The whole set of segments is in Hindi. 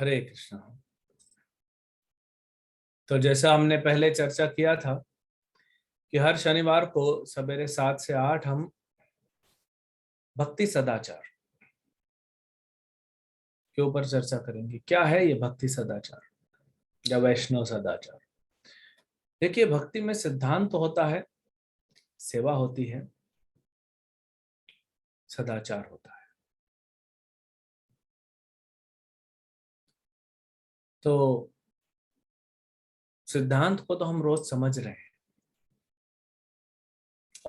हरे कृष्णा। तो जैसा हमने पहले चर्चा किया था कि हर शनिवार को सवेरे 7 से 8 हम भक्ति सदाचार के ऊपर चर्चा करेंगे। क्या है ये भक्ति सदाचार या वैष्णव सदाचार? देखिए, भक्ति में सिद्धांत तो होता है, सेवा होती है, सदाचार होता है। तो सिद्धांत को तो हम रोज समझ रहे हैं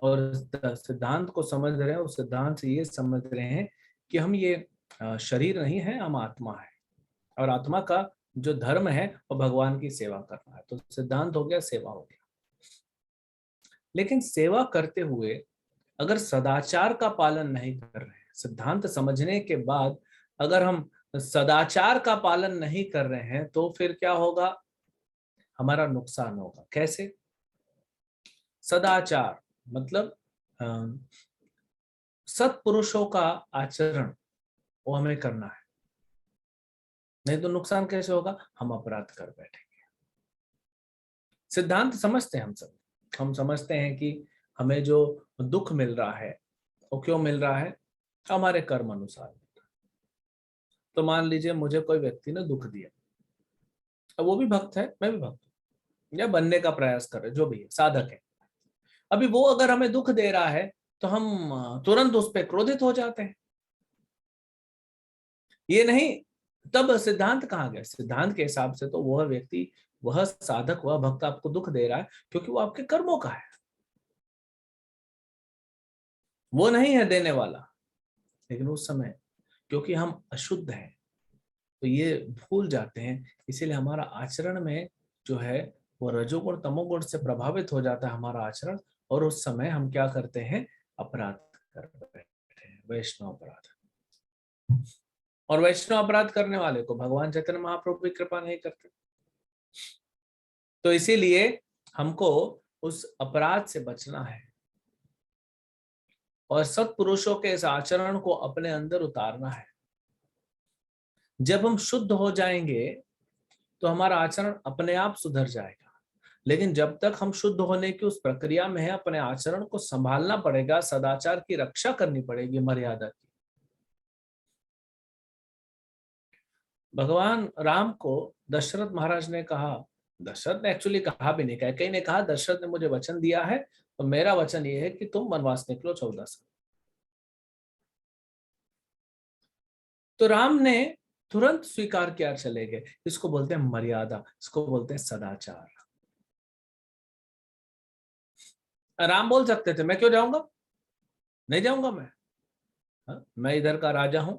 और सिद्धांत को समझ रहे हैं और सिद्धांत से ये समझ रहे हैं कि हम ये शरीर नहीं है, हम आत्मा है और आत्मा का जो धर्म है वो भगवान की सेवा करना है। तो सिद्धांत हो गया, सेवा हो गया। लेकिन सेवा करते हुए अगर सदाचार का पालन नहीं कर रहे हैं, सिद्धांत समझने के बाद अगर हम सदाचार का पालन नहीं कर रहे हैं तो फिर क्या होगा? हमारा नुकसान होगा। कैसे? सदाचार मतलब सत्पुरुषों का आचरण वो हमें करना है, नहीं तो नुकसान कैसे होगा? हम अपराध कर बैठेंगे। सिद्धांत समझते हैं हम सब, हम समझते हैं कि हमें जो दुख मिल रहा है वो क्यों मिल रहा है? हमारे कर्म अनुसार। तो मान लीजिए मुझे कोई व्यक्ति ने दुख दिया, अब वो भी भक्त है, मैं भी भक्त हूं या बनने का प्रयास कर रहे, जो भी है, साधक है। अभी वो अगर हमें दुख दे रहा है तो हम तुरंत उस पर क्रोधित हो जाते हैं। ये नहीं, तब सिद्धांत कहाँ गया? सिद्धांत के हिसाब से तो वह व्यक्ति, वह साधक, वह भक्त आपको दुख दे रहा है क्योंकि वो आपके कर्मों का है, वो नहीं है देने वाला। लेकिन उस समय क्योंकि हम अशुद्ध हैं तो ये भूल जाते हैं, इसीलिए हमारा आचरण में जो है वो रजोगुण तमोगुण से प्रभावित हो जाता है हमारा आचरण। और उस समय हम क्या करते हैं? अपराध कर बैठे हैं, वैष्णव अपराध। और वैष्णव अपराध करने वाले को भगवान चैतन्य महाप्रभु भी कृपा नहीं करते। तो इसीलिए हमको उस अपराध से बचना है और सत्पुरुषों के इस आचरण को अपने अंदर उतारना है। जब हम शुद्ध हो जाएंगे तो हमारा आचरण अपने आप सुधर जाएगा। लेकिन जब तक हम शुद्ध होने की उस प्रक्रिया में है, अपने आचरण को संभालना पड़ेगा, सदाचार की रक्षा करनी पड़ेगी, मर्यादा की। भगवान राम को दशरथ महाराज ने कहा, दशरथ ने एक्चुअली कहा भी नहीं, कई ने कहा दशरथ ने मुझे वचन दिया है तो मेरा वचन ये है कि तुम वनवास निकलो 14 साल। तो राम ने तुरंत स्वीकार किया, चले गए। इसको बोलते हैं मर्यादा, इसको बोलते हैं सदाचार। राम बोल सकते थे मैं क्यों जाऊंगा, नहीं जाऊंगा मैं, हाँ? मैं इधर का राजा हूं।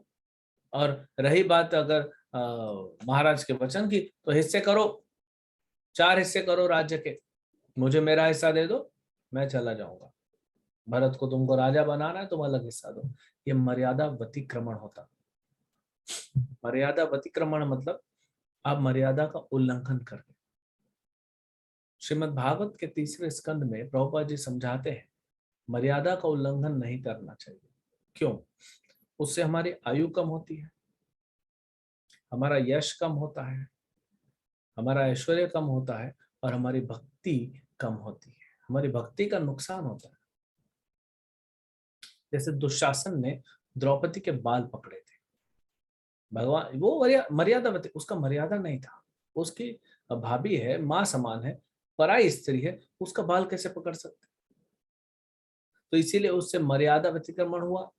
और रही बात अगर महाराज के वचन की, तो हिस्से करो, 4 हिस्से करो राज्य के, मुझे मेरा हिस्सा दे दो, मैं चला जाऊंगा। भरत को तुमको राजा बनाना है, तुम अलग हिस्सा दो। ये मर्यादा व्यतिक्रमण होता। मर्यादा व्यतिक्रमण मतलब आप मर्यादा का उल्लंघन कर रहे। श्रीमद् भागवत के 3रे स्कंद में प्रभुपाद जी समझाते हैं मर्यादा का उल्लंघन नहीं करना चाहिए। क्यों? उससे हमारी आयु कम होती है, हमारा यश कम होता है, हमारा ऐश्वर्य कम होता है और हमारी भक्ति कम होती है, हमारी भक्ति का नुकसान होता है। जैसे दुशासन ने द्रौपदी के बाल पकड़े थे, भगवान वो मर्यादा उसका मर्यादा नहीं था। उसकी भाभी है, माँ समान है, पराई स्त्री है, उसका बाल कैसे पकड़ सकते? तो इसीलिए उससे मर्यादा व्यतिक्रमण हुआ,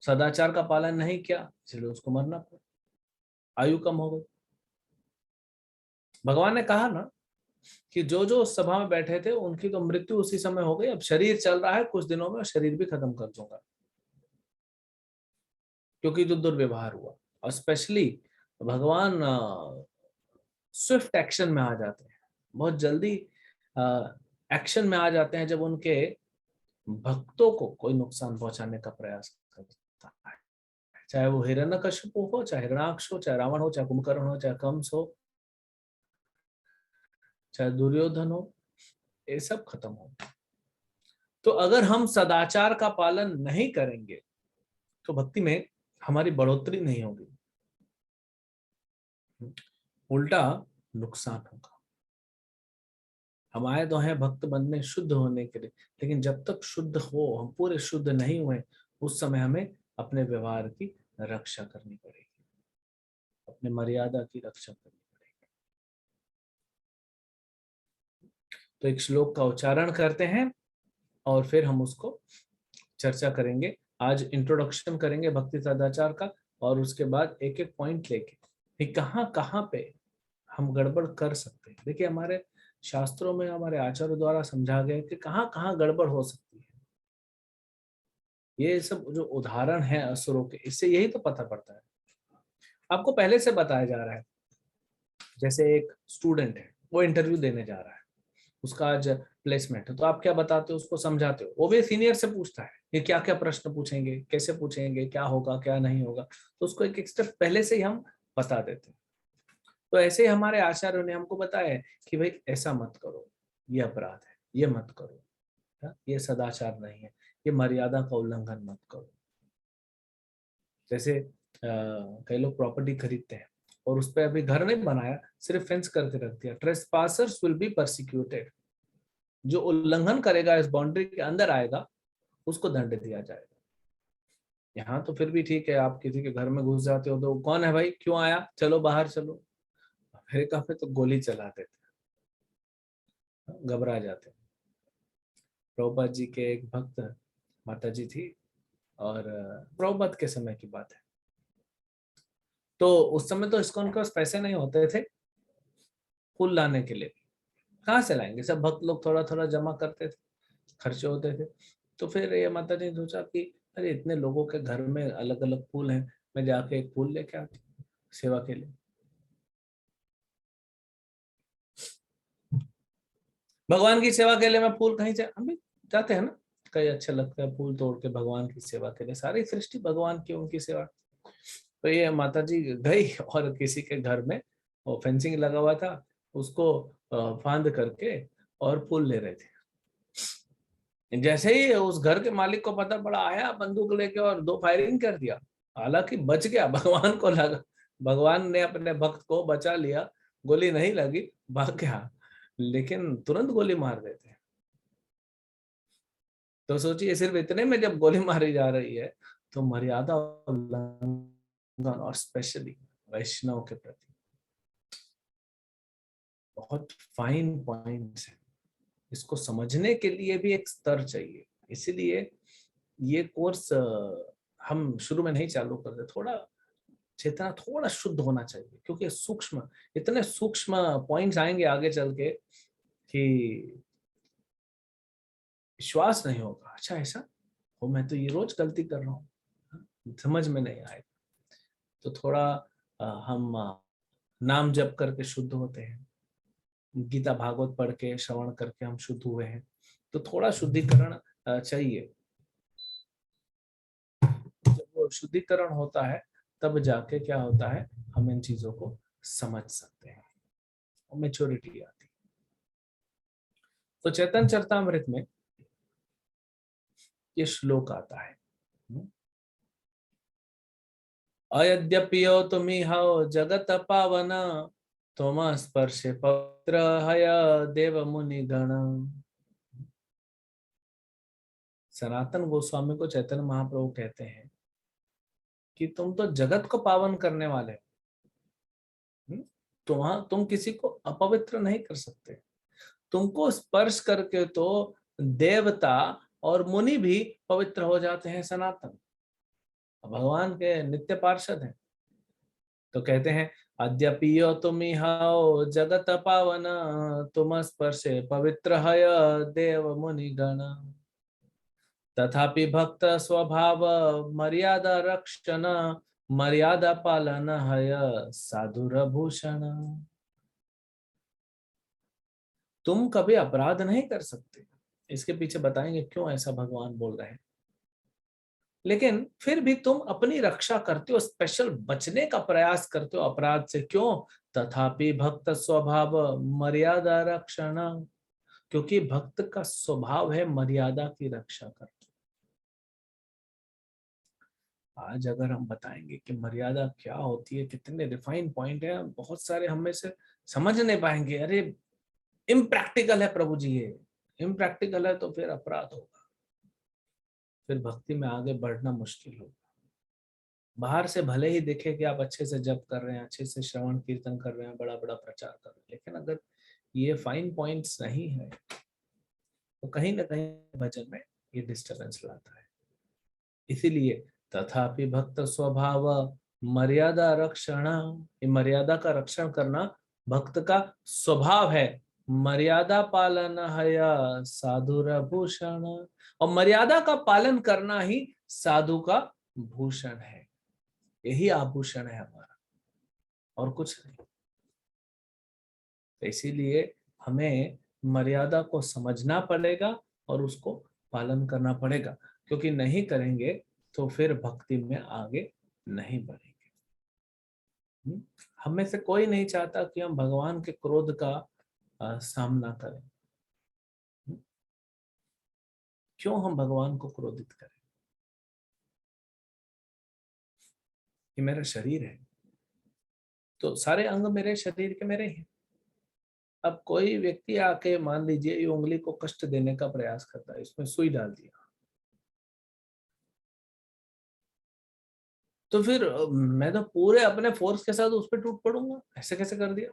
सदाचार का पालन नहीं किया, इसलिए उसको मरना पड़ा, आयु कम हो गई। भगवान ने कहा ना कि जो जो उस सभा में बैठे थे उनकी तो मृत्यु उसी समय हो गई, अब शरीर चल रहा है, कुछ दिनों में शरीर भी खत्म कर दूंगा, क्योंकि जो दुर्व्यवहार हुआ। और स्पेशली भगवान स्विफ्ट एक्शन में आ जाते हैं, बहुत जल्दी एक्शन में आ जाते हैं जब उनके भक्तों को कोई नुकसान पहुंचाने का प्रयास करता है। चाहे वो हिरण्यकशिपु हो, चाहे हिरणाक्ष हो, चाहे रावण हो, चाहे कुंभकर्ण हो, चाहे कंस हो, चाहे दुर्योधन हो, ये सब खत्म हो। तो अगर हम सदाचार का पालन नहीं करेंगे तो भक्ति में हमारी बढ़ोतरी नहीं होगी। उल्टा नुकसान होगा। हम आए तो हैं भक्त बनने, शुद्ध होने के लिए, लेकिन जब तक शुद्ध हो, हम पूरे शुद्ध नहीं हुए, उस समय हमें अपने व्यवहार की रक्षा करनी पड़ेगी, अपने मर्यादा की रक्षा करनी पड़ेगी। तो एक श्लोक का उच्चारण करते हैं और फिर हम उसको चर्चा करेंगे। आज इंट्रोडक्शन करेंगे भक्ति सदाचार का, और उसके बाद एक एक पॉइंट लेके कि कहाँ कहाँ पे हम गड़बड़ कर सकते हैं। देखिए, हमारे शास्त्रों में हमारे आचार्यों द्वारा समझा गया कि कहाँ कहाँ गड़बड़ हो सकती है। ये सब जो उदाहरण है असुरों के, इससे यही तो पता पड़ता है। आपको पहले से बताया जा रहा है, जैसे एक स्टूडेंट है, वो इंटरव्यू देने जा रहा है, उसका आज प्लेसमेंट है, तो आप क्या बताते हो, उसको समझाते हो। वो भी सीनियर से पूछता है ये क्या क्या प्रश्न पूछेंगे, कैसे पूछेंगे, क्या होगा क्या नहीं होगा, तो उसको एक एक स्टेप पहले से ही हम बता देते हैं। तो ऐसे ही हमारे आचार्यों ने हमको बताया है कि भाई ऐसा मत करो, ये अपराध है, ये मत करो, ये सदाचार नहीं है, ये मर्यादा का उल्लंघन मत करो। जैसे कई लोग प्रॉपर्टी खरीदते हैं और उस पर अभी घर नहीं बनाया, सिर्फ फेंस करके रख दिया। ट्रेसपासर्स विल बी परसिक्यूटेड। जो उल्लंघन करेगा, इस बाउंड्री के अंदर आएगा, उसको दंड दिया जाएगा। यहाँ तो फिर भी ठीक है, आप किसी के घर में घुस जाते हो तो कौन है भाई, क्यों आया, चलो बाहर चलो। अमेरिका में तो गोली चला देते, घबरा जाते। प्रभुपाद जी के एक भक्त माता जी थी, और प्रभुपाद के समय की बात है, तो उस समय तो इस्कॉन के पास पैसे नहीं होते थे फूल लाने के लिए। कहाँ से लाएंगे, सब भक्त लोग थोड़ा थोड़ा जमा करते थे, खर्चे होते थे। तो फिर ये माता जी ने सोचा कि अरे इतने लोगों के घर में अलग अलग फूल हैं, मैं जाके एक फूल लेके आती हूँ सेवा के लिए। भगवान की सेवा के लिए मैं फूल कहीं से, हम भी जाते हैं ना, कई अच्छा लगता है फूल तोड़ के भगवान की सेवा के लिए, सारी सृष्टि भगवान की, उनकी सेवा। तो ये माता जी गई और किसी के घर में वो फेंसिंग लगा हुआ था, उसको फांद करके और फूल ले रहे थे। जैसे ही उस घर के मालिक को पता पड़ा, आया बंदूक लेके और दो फायरिंग कर दिया। हालांकि बच गया, भगवान को लगा, भगवान ने अपने भक्त को बचा लिया, गोली नहीं लगी, भाग गया, लेकिन तुरंत गोली मार देते हैं। तो सोचिए, सिर्फ इतने में जब गोली मारी जा रही है, तो मर्यादा उल्लंघन, और स्पेशली वैष्णव के प्रति बहुत फाइन पॉइंट्स है। इसको समझने के लिए भी एक स्तर चाहिए, इसीलिए ये कोर्स हम शुरू में नहीं चालू करते। थोड़ा चेतना, थोड़ा शुद्ध होना चाहिए, क्योंकि सूक्ष्म, इतने सूक्ष्म पॉइंट्स आएंगे आगे चल के कि विश्वास नहीं होगा, अच्छा ऐसा हो, मैं तो ये रोज गलती कर रहा हूँ, समझ में नहीं आएगा। तो थोड़ा हम नाम जप करके शुद्ध होते हैं, गीता भागवत पढ़ के श्रवण करके हम शुद्ध हुए हैं, तो थोड़ा शुद्धिकरण चाहिए। जब वो शुद्धिकरण होता है, तब जाके क्या होता है, हम इन चीजों को समझ सकते हैं और मेच्योरिटी आती है। तो चैतन्य चरितामृत में ये श्लोक आता है, अयद्यपियो तुमिहो जगत पावन, तुम स्पर्शे पवित्र हय देव मुनि गण। सनातन गोस्वामी को चैतन्य महाप्रभु कहते हैं कि तुम तो जगत को पावन करने वाले हो, तुम किसी को अपवित्र नहीं कर सकते। तुमको स्पर्श करके तो देवता और मुनि भी पवित्र हो जाते हैं, सनातन भगवान के नित्य पार्षद हैं। तो कहते हैं, अद्यपियो तुमिहो जगत पावन, तुम स्पर्शे पवित्र हय देव मुनि गण। तथापि भक्त स्वभाव मर्यादा रक्षण, मर्यादा पालन हय साधुर भूषण। तुम कभी अपराध नहीं कर सकते, इसके पीछे बताएंगे क्यों ऐसा भगवान बोल रहे हैं। लेकिन फिर भी तुम अपनी रक्षा करते हो, स्पेशल बचने का प्रयास करते हो अपराध से, क्यों? तथापि भक्त स्वभाव मर्यादा रक्षण, क्योंकि भक्त का स्वभाव है मर्यादा की रक्षा करना। आज अगर हम बताएंगे कि मर्यादा क्या होती है, कितने रिफाइन पॉइंट है, बहुत सारे हम में से समझ नहीं पाएंगे। अरे इम्प्रैक्टिकल है प्रभु जी, ये इम्प्रैक्टिकल है तो फिर अपराध होगा, फिर भक्ति में आगे बढ़ना मुश्किल होगा। बाहर से भले ही देखे कि आप अच्छे से जप कर रहे हैं, अच्छे से श्रवण कीर्तन कर रहे हैं, बड़ा बड़ा प्रचार कर रहे हैं, लेकिन अगर ये फाइन पॉइंट्स नहीं है तो कहीं ना कहीं भजन में ये डिस्टरबेंस लाता है। इसीलिए तथापि भक्त स्वभाव मर्यादा रक्षण, ये मर्यादा का रक्षण करना भक्त का स्वभाव है। मर्यादा पालन है साधुर भूषण, और मर्यादा का पालन करना ही साधु का भूषण है, यही आभूषण है हमारा, और कुछ नहीं। तो इसीलिए हमें मर्यादा को समझना पड़ेगा और उसको पालन करना पड़ेगा, क्योंकि नहीं करेंगे तो फिर भक्ति में आगे नहीं बढ़ेंगे। हम में से कोई नहीं चाहता कि हम भगवान के क्रोध का सामना करें। क्यों हम भगवान को क्रोधित करें? कि मेरा शरीर है तो सारे अंग मेरे शरीर के मेरे हैं। अब कोई व्यक्ति आके मान लीजिए ये उंगली को कष्ट देने का प्रयास करता है, इसमें सुई डाल दिया, तो फिर मैं तो पूरे अपने फोर्स के साथ उस पर टूट पड़ूंगा, ऐसे कैसे कर दिया।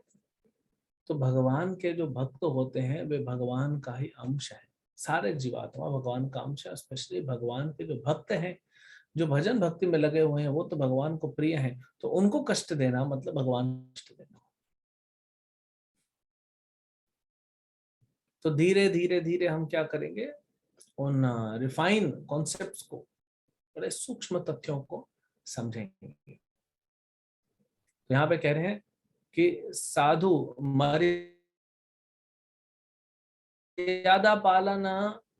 तो भगवान के जो भक्त होते हैं वे भगवान का ही अंश है, सारे जीवात्मा भगवान का अंश है। स्पेशली भगवान के जो भक्त हैं, जो भजन भक्ति में लगे हुए हैं, वो तो भगवान को प्रिय हैं, तो उनको कष्ट देना मतलब भगवान को कष्ट देना। तो धीरे धीरे धीरे हम क्या करेंगे, उन रिफाइन कॉन्सेप्ट्स को, बड़े सूक्ष्म तथ्यों को समझेंगे। तो यहाँ पे कह रहे हैं कि साधु मर्यादा पालन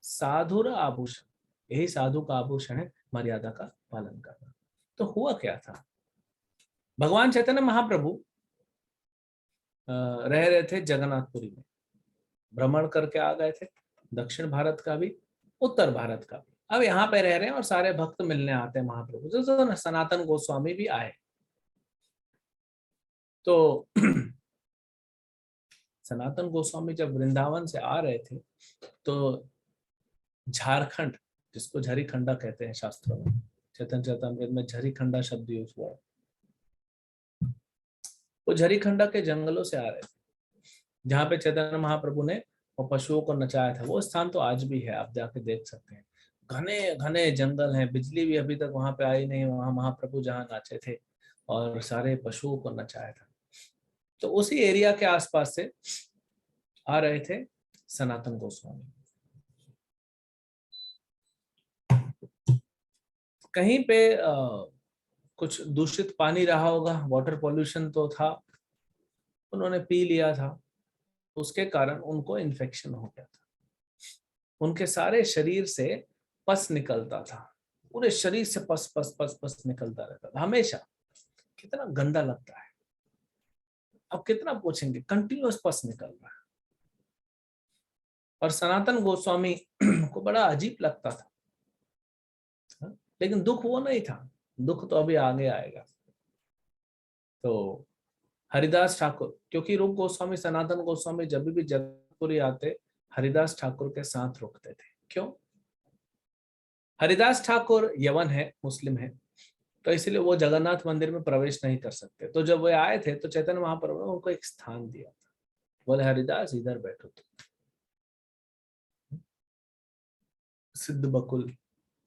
साधुर आभूषण, यही साधु का आभूषण है, मर्यादा का पालन करना। तो हुआ क्या था, भगवान चैतन्य महाप्रभु रह रहे थे जगन्नाथपुरी में, भ्रमण करके आ गए थे, दक्षिण भारत का भी उत्तर भारत का भी। अब यहाँ पे रह रहे हैं और सारे भक्त मिलने आते हैं महाप्रभु से। तो सनातन गोस्वामी भी आए। तो सनातन गोस्वामी जब वृंदावन से आ रहे थे तो झारखंड, जिसको झरीखंडा कहते हैं शास्त्रों में, चैतन्य चरितमृत में झरीखंडा शब्द यूज हुआ है, वो झरीखंडा के जंगलों से आ रहे थे, जहाँ पे चैतन्य महाप्रभु ने वो पशुओं को नचाया था। वो स्थान तो आज भी है, आप जाके देख सकते हैं। घने घने जंगल हैं, बिजली भी अभी तक वहां पे आई नहीं, वहां महाप्रभु जहाँ नाचे थे और सारे पशुओं को नचाया था। तो उसी एरिया के आसपास से आ रहे थे सनातन गोस्वामी। कहीं पे कुछ दूषित पानी रहा होगा, वाटर पॉल्यूशन तो था, उन्होंने पी लिया था, उसके कारण उनको इन्फेक्शन हो गया था। उनके सारे शरीर से पस निकलता था, पूरे शरीर से पस पस पस पस निकलता रहता था हमेशा। कितना गंदा लगता है, अब कितना पूछेंगे, कंटिन्यूअस पस निकल रहा है। और सनातन गोस्वामी को बड़ा अजीब लगता था, लेकिन दुख वो नहीं था, दुख तो अभी आगे आएगा। तो हरिदास ठाकुर, क्योंकि रूप गोस्वामी सनातन गोस्वामी जब भी जगतपुरी आते हरिदास ठाकुर के साथ रुकते थे। क्यों? हरिदास ठाकुर यवन है, मुस्लिम है, तो इसलिए वो जगन्नाथ मंदिर में प्रवेश नहीं कर सकते। तो जब वे आए थे तो चैतन्य महाप्रभु ने उनको एक स्थान दिया था, बोले हरिदास इधर बैठो। तो सिद्ध बकुल,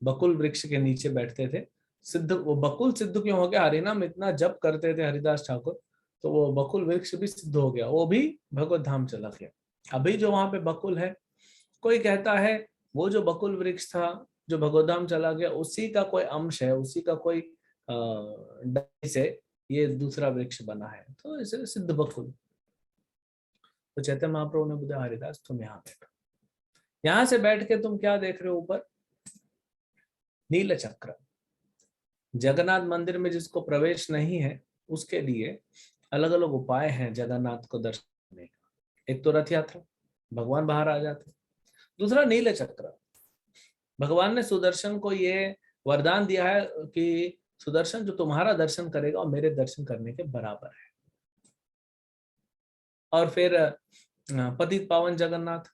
बकुल वृक्ष के नीचे बैठते थे। सिद्ध, वो बकुल सिद्ध क्यों हो गया, हरिनाम इतना जप करते थे हरिदास ठाकुर, तो वो बकुल वृक्ष भी सिद्ध हो गया, वो भी भगवत धाम चला गया। अभी जो वहां पे बकुल है, कोई कहता है वो जो बकुल वृक्ष था जो भगवत धाम चला गया, उसी का कोई अंश है, उसी का कोई डाली से ये दूसरा वृक्ष बना है, तो इसे सिद्ध बकुल। तो चैतन्य महाप्रभु ने बोला हरिदास तुम यहाँ बैठो। यहाँ से बैठ के तुम क्या देख रहे हो, ऊपर नील चक्र। जगन्नाथ मंदिर में जिसको प्रवेश नहीं है उसके लिए अलग अलग उपाय हैं जगन्नाथ को दर्शन करने का। एक तो रथ यात्रा, भगवान बाहर आ जाते। दूसरा नील चक्र, भगवान ने सुदर्शन को ये वरदान दिया है कि सुदर्शन जो तुम्हारा दर्शन करेगा और मेरे दर्शन करने के बराबर है। और फिर पतित पावन जगन्नाथ,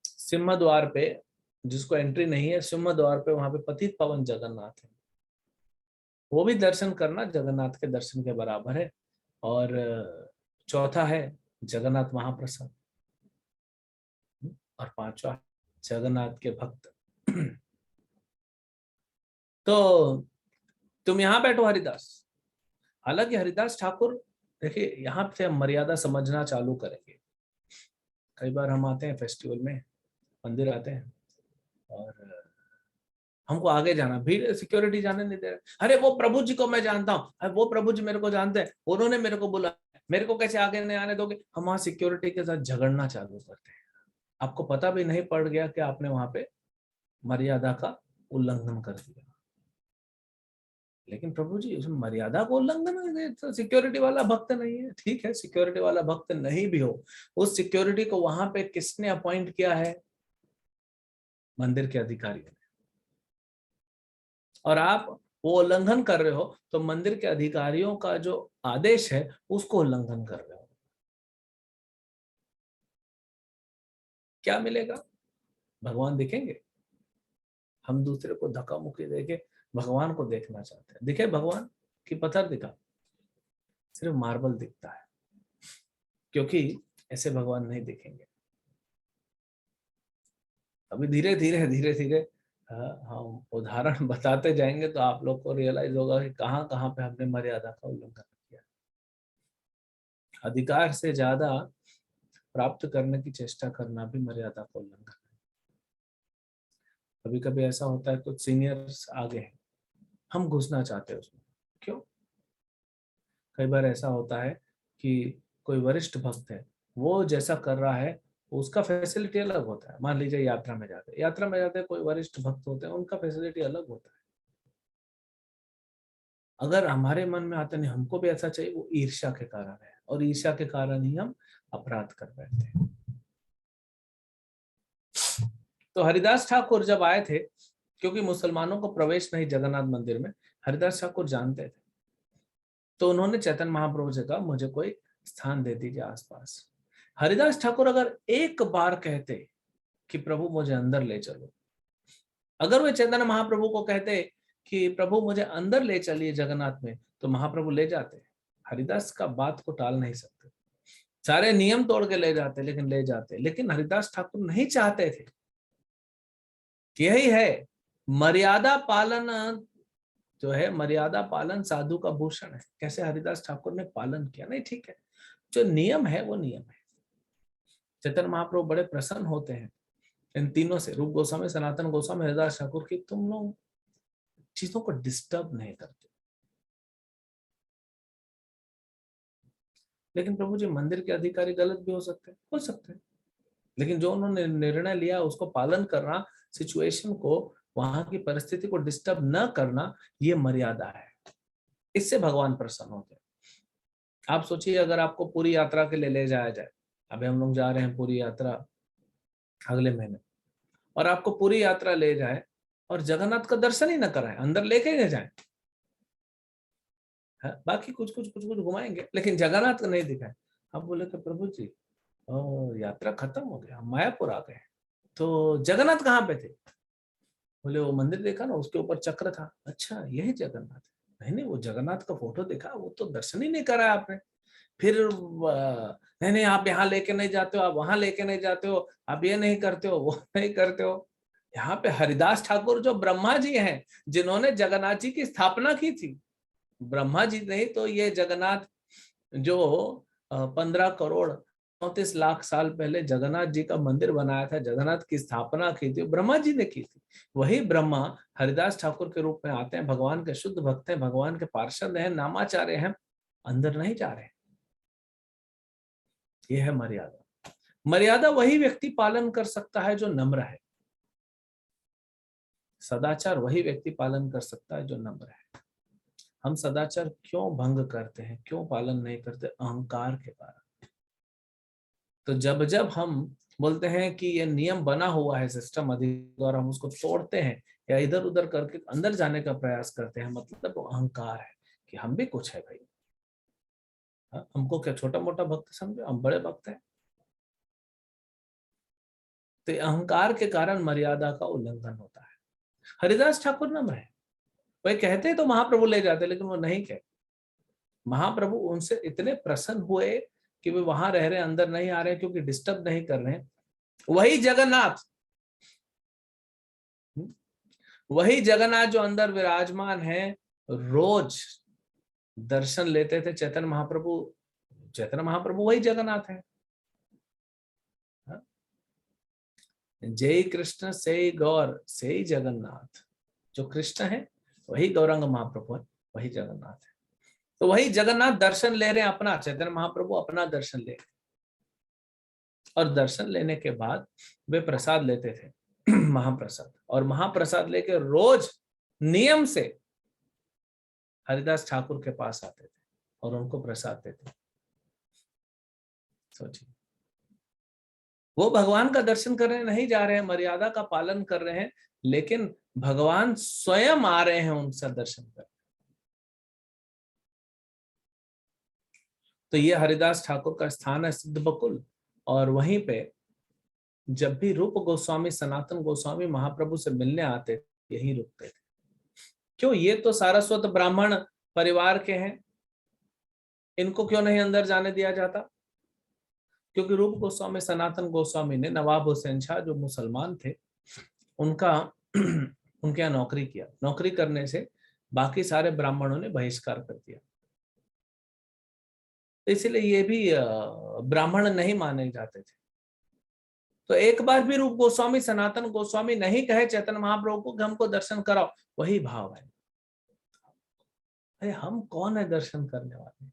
सिंह द्वार पे जिसको एंट्री नहीं है, सिंह द्वार पे वहां पे पतित पावन जगन्नाथ है, वो भी दर्शन करना जगन्नाथ के दर्शन के बराबर है। और चौथा है जगन्नाथ महाप्रसाद, और पांचवा जगन्नाथ के भक्त। तो तुम यहां बैठो हरिदास। हालांकि हरिदास ठाकुर, देखिए यहां से हम मर्यादा समझना चालू करेंगे। कई बार हम आते हैं फेस्टिवल में, मंदिर आते हैं और हमको आगे जाना, भीड़ सिक्योरिटी जाने नहीं दे रहे। अरे वो प्रभु जी को मैं जानता हूँ, अरे वो प्रभु जी मेरे को जानते हैं, उन्होंने मेरे को बोला, मेरे को कैसे आगे नहीं आने दोगे। हम वहां सिक्योरिटी के साथ झगड़ना चालू करते हैं। आपको पता भी नहीं पड़ गया कि आपने वहां पे मर्यादा का उल्लंघन कर दिया। लेकिन प्रभु जी उसमें मर्यादा को उल्लंघन, तो सिक्योरिटी वाला भक्त नहीं है। ठीक है, सिक्योरिटी वाला भक्त नहीं भी हो, उस सिक्योरिटी को वहां पे किसने अपॉइंट किया है? मंदिर के अधिकारी ने। और आप वो उल्लंघन कर रहे हो तो मंदिर के अधिकारियों का जो आदेश है उसको उल्लंघन कर रहे हो। क्या मिलेगा? भगवान दिखेंगे? हम दूसरे को धक्का मुक्की देके भगवान को देखना चाहते हैं। दिखे भगवान कि पत्थर दिखा? सिर्फ मार्बल दिखता है, क्योंकि ऐसे भगवान नहीं दिखेंगे। अभी धीरे धीरे धीरे धीरे हम उदाहरण बताते जाएंगे तो आप लोग को रियलाइज होगा कि कहाँ कहाँ पे हमने मर्यादा का उल्लंघन किया। अधिकार से ज्यादा प्राप्त करने की चेष्टा करना भी मर्यादा का उल्लंघन है। कभी कभी ऐसा होता है कुछ सीनियर्स आगे हैं, हम घुसना चाहते हैं उसमें। क्यों? कई बार ऐसा होता है कि कोई वरिष्ठ भक्त है, वो जैसा कर रहा है उसका फैसिलिटी अलग होता है। मान लीजिए यात्रा में जाते कोई वरिष्ठ भक्त होते हैं, उनका फैसिलिटी अलग होता है। अगर हमारे मन में आता नहीं हमको भी ऐसा चाहिए, वो ईर्ष्या के कारण है, और ईर्ष्या के कारण ही हम अपराध कर बैठते हैं। तो हरिदास ठाकुर जब आए थे, क्योंकि मुसलमानों को प्रवेश नहीं जगन्नाथ मंदिर में, हरिदास ठाकुर जानते थे, तो उन्होंने चैतन्य महाप्रभु से कहा मुझे कोई स्थान दे दीजिए आसपास। हरिदास ठाकुर अगर एक बार कहते कि प्रभु मुझे अंदर ले चलो, अगर वे चैतन्य महाप्रभु को कहते कि प्रभु मुझे अंदर ले चलिए जगन्नाथ में, तो महाप्रभु ले जाते। हरिदास का बात को टाल नहीं सकते, सारे नियम तोड़ के ले जाते, लेकिन ले जाते। लेकिन हरिदास ठाकुर नहीं चाहते थे। यही है मर्यादा पालन, जो है मर्यादा पालन साधु का भूषण है। कैसे हरिदास ठाकुर ने पालन किया? नहीं, ठीक है, जो नियम है वो नियम है। चैतन्य महाप्रभु बड़े प्रसन्न होते हैं इन तीनों से, रूप गोस्वामी, सनातन गोस्वामी, हरिदास ठाकुर की, तुम लोग चीजों को डिस्टर्ब नहीं करते। लेकिन प्रभु जी मंदिर के अधिकारी गलत भी हो सकते हैं, लेकिन जो उन्होंने निर्णय लिया उसको पालन करना, सिचुएशन को, वहां की परिस्थिति को डिस्टर्ब न करना, ये मर्यादा है। इससे भगवान प्रसन्न होते हैं। आप सोचिए अगर आपको पूरी यात्रा के लिए ले जाया जाए, अभी हम लोग जा रहे हैं पूरी यात्रा अगले महीने, और आपको पूरी यात्रा ले जाए और जगन्नाथ का दर्शन ही न कराए, अंदर लेके ही न जाए, बाकी कुछ कुछ कुछ कुछ घुमाएंगे लेकिन जगन्नाथ को नहीं दिखाए। आप बोले कि प्रभु जी यात्रा खत्म हो गया, हम मायापुर आ गए, तो जगन्नाथ कहाँ पे थे? बोले वो मंदिर देखा ना, उसके ऊपर चक्र था। अच्छा यही जगन्नाथ है? नहीं नहीं, वो जगन्नाथ का फोटो देखा, वो तो दर्शन ही नहीं करा आपने। फिर नहीं नहीं, आप यहाँ लेके नहीं जाते हो, आप वहां लेके नहीं जाते हो, आप ये नहीं करते हो, वो नहीं करते हो। यहाँ पे हरिदास ठाकुर जो ब्रह्मा जी हैं, जिन्होंने जगन्नाथ जी की स्थापना की थी, ब्रह्मा जी नहीं तो ये जगन्नाथ जो 15 करोड़ 34 लाख साल पहले जगन्नाथ जी का मंदिर बनाया था, जगन्नाथ की स्थापना की थी, ब्रह्मा जी ने की थी। वही ब्रह्मा हरिदास ठाकुर के रूप में आते हैं, भगवान के शुद्ध भक्त हैं, भगवान के पार्षद हैं, नामाचार्य हैं, अंदर नहीं जा रहे। यह है मर्यादा। मर्यादा वही व्यक्ति पालन कर सकता है जो नम्र है। सदाचार वही व्यक्ति पालन कर सकता है जो नम्र है। हम सदाचार क्यों भंग करते हैं, क्यों पालन नहीं करते? अहंकार के कारण। तो जब जब हम बोलते हैं कि ये नियम बना हुआ है सिस्टम अधिक, और हम उसको तोड़ते हैं या इधर उधर करके अंदर जाने का प्रयास करते हैं, मतलब वो अहंकार है कि हम भी कुछ है भाई। हमको क्या छोटा मोटा भक्त समझो, हम बड़े भक्त हैं। तो अहंकार के कारण मर्यादा का उल्लंघन होता है। हरिदास ठाकुर नम्र है, वही कहते तो महाप्रभु ले जाते, लेकिन वो नहीं कहते। महाप्रभु उनसे इतने प्रसन्न हुए कि वे वहां रह रहे, अंदर नहीं आ रहे क्योंकि डिस्टर्ब नहीं कर रहे। वही जगन्नाथ, वही जगन्नाथ जो अंदर विराजमान है, रोज दर्शन लेते थे चैतन्य महाप्रभु। चैतन्य महाप्रभु वही जगन्नाथ है। जय कृष्ण से गौर से जगन्नाथ, जो कृष्ण है वही गौरांग महाप्रभु है, वही जगन्नाथ है। तो वही जगन्नाथ दर्शन ले रहे हैं अपना, चैतन्य महाप्रभु अपना दर्शन ले रहे, और दर्शन लेने के बाद वे प्रसाद लेते थे महाप्रसाद, और महाप्रसाद लेके रोज नियम से हरिदास ठाकुर के पास आते थे और उनको प्रसाद देते। सोचिए, वो भगवान का दर्शन करने नहीं जा रहे हैं, मर्यादा का पालन कर रहे हैं, लेकिन भगवान स्वयं आ रहे हैं उनसे दर्शन कर। तो ये हरिदास ठाकुर का स्थान है सिद्ध बकुल, और वहीं पे जब भी रूप गोस्वामी सनातन गोस्वामी महाप्रभु से मिलने आते थे, यही रुकते थे। क्यों? ये तो सारस्वत ब्राह्मण परिवार के हैं, इनको क्यों नहीं अंदर जाने दिया जाता? क्योंकि रूप गोस्वामी सनातन गोस्वामी ने नवाब हुसैन शाह जो मुसलमान थे, उनका उनके यहाँ नौकरी किया। नौकरी करने से बाकी सारे ब्राह्मणों ने बहिष्कार कर दिया, इसलिए ये भी ब्राह्मण नहीं माने जाते थे। तो एक बार भी रूप गोस्वामी सनातन गोस्वामी नहीं कहे चैतन्य महाप्रभु को कि हमको दर्शन कराओ, वही भाव है। अरे हम कौन है दर्शन करने वाले?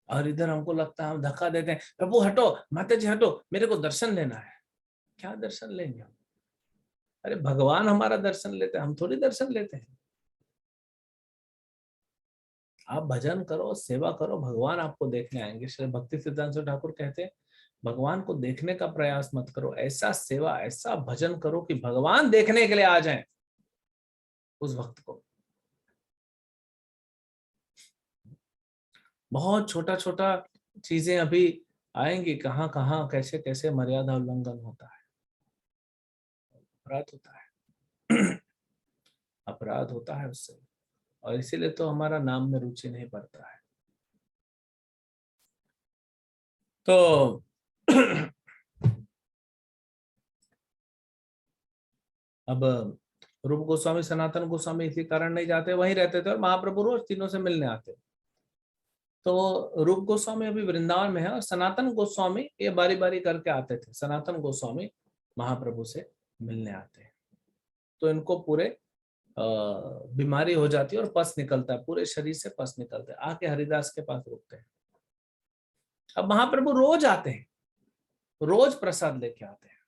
और इधर हमको लगता है हम धक्का देते हैं, प्रभु हटो, माता जी हटो, मेरे को दर्शन लेना है। क्या दर्शन लेंगे हम? अरे भगवान हमारा दर्शन लेते हैं, हम थोड़ी दर्शन लेते हैं। आप भजन करो, सेवा करो, भगवान आपको देखने आएंगे। श्री भक्ति सिद्धांत ठाकुर कहते हैं, भगवान को देखने का प्रयास मत करो, ऐसा सेवा ऐसा भजन करो कि भगवान देखने के लिए आ जाएं उस भक्त को। बहुत छोटा छोटा चीजें अभी आएंगी, कहाँ कहाँ कैसे कैसे मर्यादा उल्लंघन होता है, अपराध होता है अपराध होता है उससे, और इसीलिए तो हमारा नाम में रुचि नहीं पड़ता है। तो अब रूप गोस्वामी सनातन गोस्वामी इसी कारण नहीं जाते, वहीं रहते थे, और महाप्रभु रोज तीनों से मिलने आते। तो रूप गोस्वामी अभी वृंदावन में है, और सनातन गोस्वामी ये बारी बारी करके आते थे। सनातन गोस्वामी महाप्रभु से मिलने आते हैं, तो इनको पूरे बीमारी हो जाती है और पस निकलता है, पूरे शरीर से पस निकलता है, आके हरिदास के पास रुकते हैं। अब महाप्रभु रोज आते हैं, रोज प्रसाद लेके आते हैं,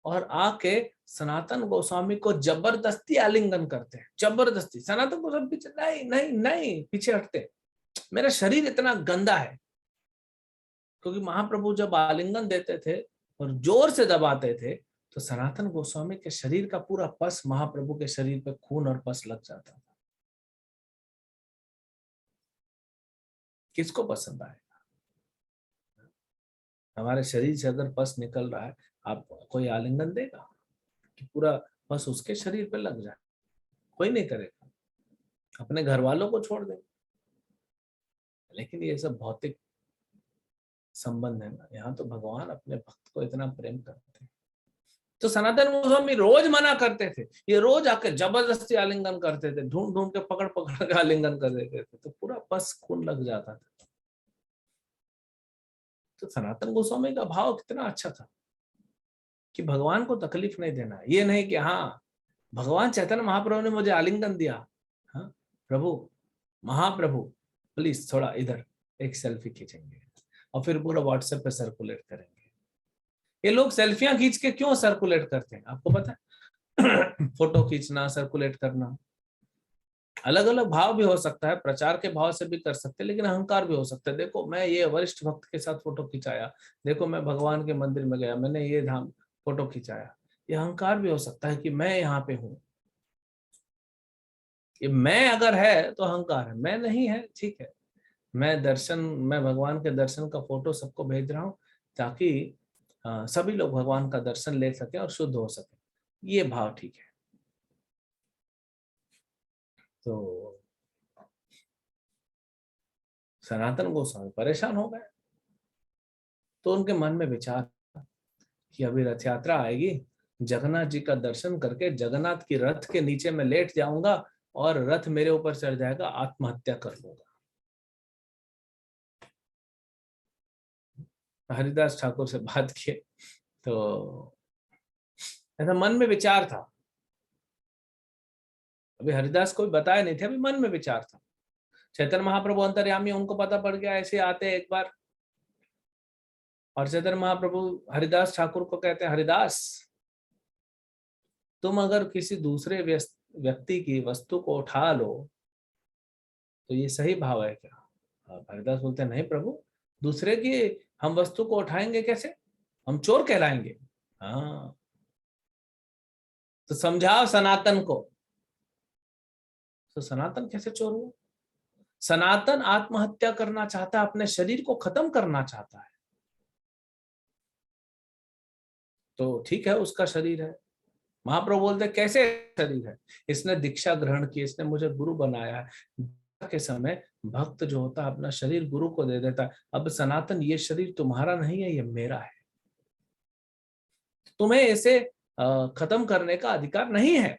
और आके सनातन गोस्वामी को जबरदस्ती आलिंगन करते हैं, जबरदस्ती। सनातन गोस्वामी पीछे नहीं नहीं नहीं पीछे हटते, मेरा शरीर इतना गंदा है। क्योंकि महाप्रभु जब आलिंगन देते थे और जोर से दबाते थे, तो सनातन गोस्वामी के शरीर का पूरा पस महाप्रभु के शरीर पे खून और पस लग जाता था। किसको पसंद आएगा? हमारे शरीर से अगर पस निकल रहा है, आप कोई आलिंगन देगा कि पूरा पस उसके शरीर पे लग जाए? कोई नहीं करेगा, अपने घर वालों को छोड़ देगा। लेकिन ये सब भौतिक संबंध है ना, यहाँ तो भगवान अपने भक्त को इतना प्रेम करते हैं। तो सनातन गोस्वामी रोज मना करते थे, ये रोज आके जबरदस्ती आलिंगन करते थे, ढूंढ ढूंढ के पकड़ पकड़ के आलिंगन कर देते थे, तो पूरा पस खून लग जाता था। तो सनातन गोस्वामी का भाव कितना अच्छा था कि भगवान को तकलीफ नहीं देना। ये नहीं कि हाँ भगवान चैतन्य महाप्रभु ने मुझे आलिंगन दिया, हाँ प्रभु महाप्रभु प्लीज थोड़ा इधर एक सेल्फी खींचेंगे, और फिर पूरा व्हाट्सएप पे सर्कुलेट करेंगे। ये लोग सेल्फियां खींच के क्यों सर्कुलेट करते हैं आपको पता है? फोटो खींचना, सर्कुलेट करना, अलग अलग भाव भी हो सकता है, प्रचार के भाव से भी कर सकते हैं, लेकिन अहंकार भी हो सकता है। देखो मैं ये वरिष्ठ भक्त के साथ फोटो खिंचाया, देखो मैं भगवान के मंदिर में गया, मैंने ये धाम फोटो खिंचाया। ये अहंकार भी हो सकता है कि मैं यहाँ पे हूँ। ये मैं अगर है तो अहंकार है, मैं नहीं है ठीक है। मैं भगवान के दर्शन का फोटो सबको भेज रहा हूँ, ताकि सभी लोग भगवान का दर्शन ले सके और शुद्ध हो सके, ये भाव ठीक है। तो सनातन गोस्वामी परेशान हो गए। तो उनके मन में विचार कि अभी रथ यात्रा आएगी, जगन्नाथ जी का दर्शन करके जगन्नाथ की रथ के नीचे मैं लेट जाऊंगा और रथ मेरे ऊपर चढ़ जाएगा, आत्महत्या कर लूंगा। हरिदास ठाकुर से बात किए तो ऐसा मन में विचार था। अभी हरिदास को भी बताया नहीं थे, अभी मन में विचार था। चैतन्य महाप्रभु अंतर्यामी, उनको पता पड़ गया ऐसे आते एक बार, और चैतन्य महाप्रभु हरिदास ठाकुर को कहते हैं, हरिदास तुम अगर किसी दूसरे व्यक्ति की वस्तु को उठा लो तो ये सही भाव है क्या? हरिदास बोलते हैं, नहीं प्रभु, दूसरे की हम वस्तु को उठाएंगे कैसे, हम चोर कहलाएंगे। हाँ, तो समझाओ सनातन को। तो सनातन कैसे चोर हुआ? सनातन आत्महत्या करना चाहता है, अपने शरीर को खत्म करना चाहता है। तो ठीक है, उसका शरीर है। महाप्रभु बोलते कैसे शरीर है? इसने दीक्षा ग्रहण की, इसने मुझे गुरु बनाया है। दीक्षा के समय भक्त जो होता है अपना शरीर गुरु को दे देता है। अब सनातन, ये शरीर तुम्हारा नहीं है, ये मेरा है, तुम्हें इसे खत्म करने का अधिकार नहीं है।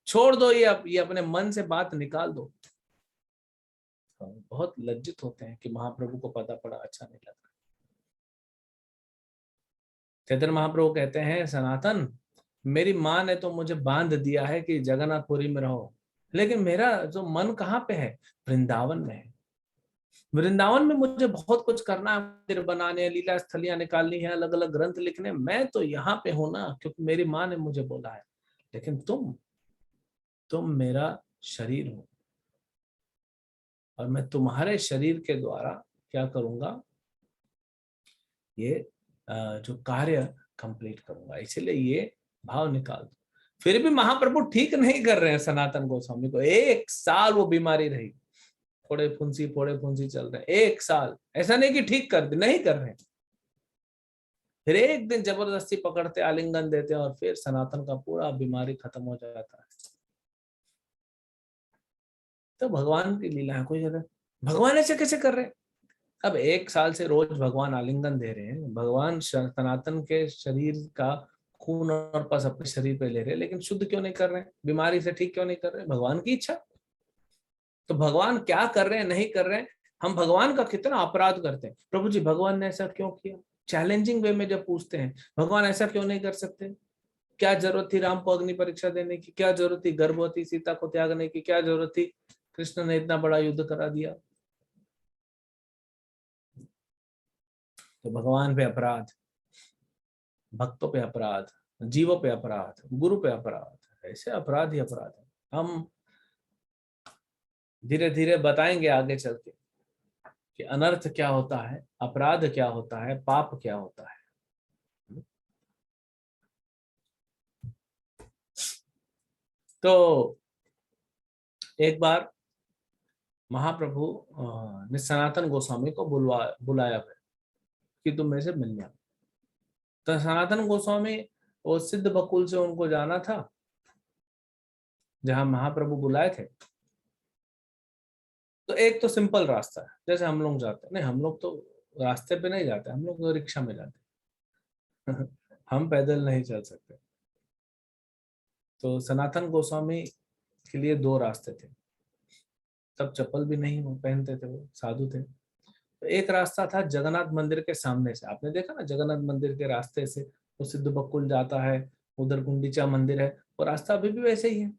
छोड़ दो ये अपने मन से बात निकाल दो। बहुत लज्जित होते हैं कि महाप्रभु को पता पड़ा, अच्छा नहीं लगा। चैतन्य महाप्रभु कहते हैं, सनातन मेरी माँ ने तो मुझे बांध दिया है कि जगन्नाथपुरी में रहो, लेकिन मेरा जो मन कहाँ पे है? वृंदावन में है। वृंदावन में मुझे बहुत कुछ करना है, मंदिर बनाने, लीला स्थलियां निकालनी है, अलग अलग ग्रंथ लिखने। मैं तो यहाँ पे हूं ना, क्योंकि मेरी माँ ने मुझे बोला है। लेकिन तुम मेरा शरीर हो, और मैं तुम्हारे शरीर के द्वारा क्या करूंगा, ये जो कार्य कंप्लीट करूंगा, इसलिए ये भाव निकाल दो। फिर भी महाप्रभु ठीक नहीं कर रहे हैं सनातन गोस्वामी को। 1 साल वो बीमारी रही, फोड़े फुंसी चल रहे हैं 1 साल। ऐसा नहीं कि ठीक कर दे, नहीं कर रहे हैं। फिर एक दिन जबरदस्ती पकड़ते, आलिंगन देते और फिर सनातन का पूरा बीमारी खत्म हो जाता है। तो भगवान की लीला है, कोई जगह भगवान ऐसे कैसे कर रहे हैं? अब 1 साल से रोज भगवान आलिंगन दे रहे हैं, भगवान सनातन के शरीर का खून और पस अपने शरीर पे ले रहे हैं, लेकिन शुद्ध क्यों नहीं कर रहे हैं? बीमारी से ठीक क्यों नहीं कर रहे हैं? भगवान की इच्छा। तो भगवान क्या कर रहे हैं, नहीं कर रहे हैं, हम भगवान का कितना अपराध करते हैं। प्रभु जी भगवान ने ऐसा क्यों किया? चैलेंजिंग वे में जब पूछते हैं, भगवान ऐसा क्यों नहीं कर सकते? क्या जरूरत थी राम को अग्नि परीक्षा देने की? क्या जरूरत थी गर्भवती सीता को त्यागने की? क्या जरूरत थी? कृष्ण ने इतना बड़ा युद्ध करा दिया। तो भगवान पे अपराध, भक्तों पे अपराध, जीवों पे अपराध, गुरु पे अपराध, ऐसे अपराध ही अपराध है। हम धीरे धीरे बताएंगे आगे चल के कि अनर्थ क्या होता है, अपराध क्या होता है, पाप क्या होता है। तो एक बार महाप्रभु ने सनातन गोस्वामी को बुलाया कि तुम मेरे से मिलना। तो सनातन गोस्वामी, वो सिद्ध बकुल से उनको जाना था जहां महाप्रभु बुलाए थे। तो एक तो सिंपल रास्ता है, जैसे हम लोग जाते हैं, नहीं हम लोग तो रास्ते पे नहीं जाते, हम लोग तो रिक्शा में जाते हैं। हम पैदल नहीं चल सकते। तो सनातन गोस्वामी के लिए 2 रास्ते थे। तब चप्पल भी नहीं वो पहनते थे, वो साधु थे। तो एक रास्ता था जगन्नाथ मंदिर के सामने से, आपने देखा ना जगन्नाथ मंदिर के रास्ते से वो सिद्ध बकुल जाता है, उधर गुंडीचा मंदिर है, वो रास्ता अभी भी वैसे ही है।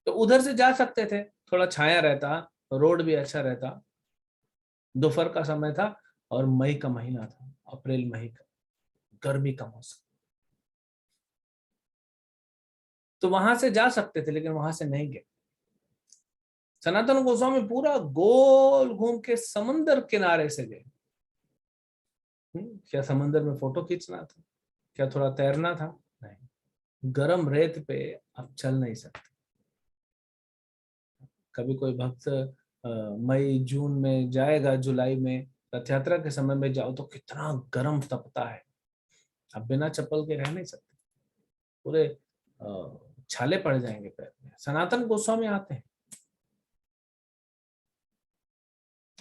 तो उधर से जा सकते थे, थोड़ा छाया रहता, रोड भी अच्छा रहता। दोपहर का समय था और मई का महीना था, अप्रैल मई का, गर्मी का मौसम। तो वहां से जा सकते थे, लेकिन वहां से नहीं गए। सनातन गोस्वामी पूरा गोल घूम के समुद्र किनारे से गए। क्या समुद्र में फोटो खींचना था? क्या थोड़ा तैरना था? नहीं, गरम रेत पे आप चल नहीं सकते। कभी कोई भक्त मई जून में जाएगा, जुलाई में रथ यात्रा के समय में जाओ तो कितना गर्म तपता है। आप बिना चप्पल के रह नहीं सकते, पूरे छाले पड़ जाएंगे पैर में। सनातन गोस्वामी आते हैं,